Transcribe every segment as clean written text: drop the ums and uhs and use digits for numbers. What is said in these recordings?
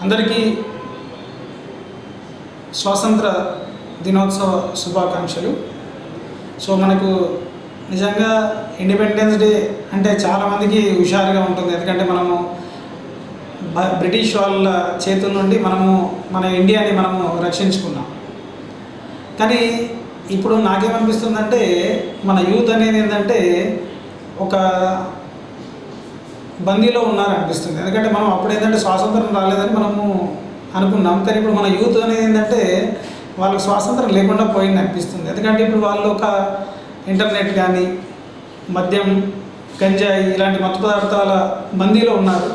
అందరికీ స్వాతంత్ర దినోత్సవ శుభాకాంక్షలు. సో మనకు నిజంగా ఇండిపెండెన్స్ డే అంటే చాలామందికి హుషారుగా ఉంటుంది. ఎందుకంటే మనము బ్రిటిష్ వాళ్ళ చేతుల నుండి మన ఇండియాని రక్షించుకున్నాం. కానీ ఇప్పుడు నాకేమనిపిస్తుందంటే మన యూత్ అనేది ఏంటంటే ఒక బందీలో ఉన్నారనిపిస్తుంది. ఎందుకంటే మనం అప్పుడు ఏంటంటే స్వాతంత్రం రాలేదని మనము అనుకున్నాం. కానీ ఇప్పుడు మన యూత్ అనేది ఏంటంటే వాళ్ళకి స్వాతంత్రం లేకుండా పోయింది అనిపిస్తుంది. ఎందుకంటే ఇప్పుడు వాళ్ళు ఒక ఇంటర్నెట్ కానీ మద్యం, గంజాయి ఇలాంటి మత్తు పదార్థాల బందీలో ఉన్నారు.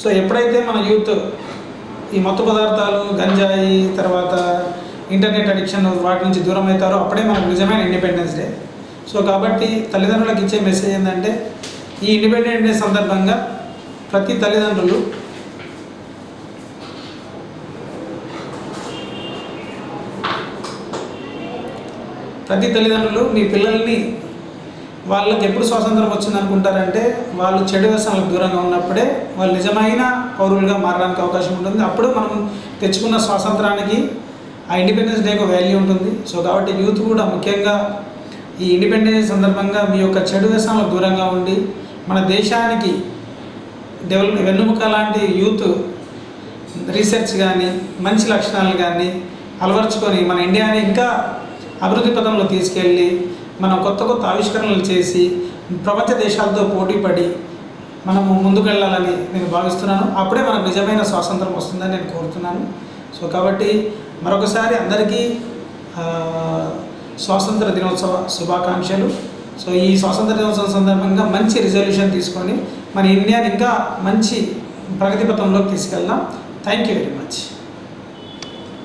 సో ఎప్పుడైతే మన యూత్ ఈ మత్తు పదార్థాలు, గంజాయి, తర్వాత ఇంటర్నెట్ అడిక్షన్ వాటి నుంచి దూరం అవుతారో అప్పుడే మనకు నిజమైన ఇండిపెండెన్స్ డే. సో కాబట్టి తల్లిదండ్రులకు ఇచ్చే మెసేజ్ ఏంటంటే ఈ ఇండిపెండెన్స్ డే సందర్భంగా ప్రతి తల్లిదండ్రులు మీ పిల్లల్ని వాళ్ళకి ఎప్పుడు స్వాతంత్రం వచ్చింది అనుకుంటారంటే వాళ్ళు చెడు వ్యసనాలకు దూరంగా ఉన్నప్పుడే వాళ్ళు నిజమైన పౌరులుగా మారడానికి అవకాశం ఉంటుంది. అప్పుడు మనం తెచ్చుకున్న స్వాతంత్రానికి ఆ ఇండిపెండెన్స్ డేకి వాల్యూ ఉంటుంది. సో కాబట్టి యూత్ కూడా ముఖ్యంగా ఈ ఇండిపెండెన్స్ సందర్భంగా మీ యొక్క చెడు వ్యసనాలకు దూరంగా ఉండి మన దేశానికి వెన్నుముక లాంటి యూత్ రీసెర్చ్ కానీ మంచి లక్షణాలు కానీ అలవర్చుకొని మన ఇండియాని ఇంకా అభివృద్ధి పథంలో తీసుకెళ్ళి మనం కొత్త కొత్త ఆవిష్కరణలు చేసి ప్రపంచ దేశాలతో పోటీపడి మనము ముందుకు వెళ్ళాలని నేను భావిస్తున్నాను. అప్పుడే మనకు నిజమైన స్వాతంత్రం వస్తుందని నేను కోరుతున్నాను. సో కాబట్టి మరొకసారి అందరికీ స్వాతంత్ర దినోత్సవ శుభాకాంక్షలు. సో ఈ స్వాతంత్ర దినోత్సవం సందర్భంగా మంచి రిజల్యూషన్ తీసుకొని మన ఇండియాని ఇంకా మంచి ప్రగతి పథంలోకి తీసుకెళ్దాం. Thank you very much.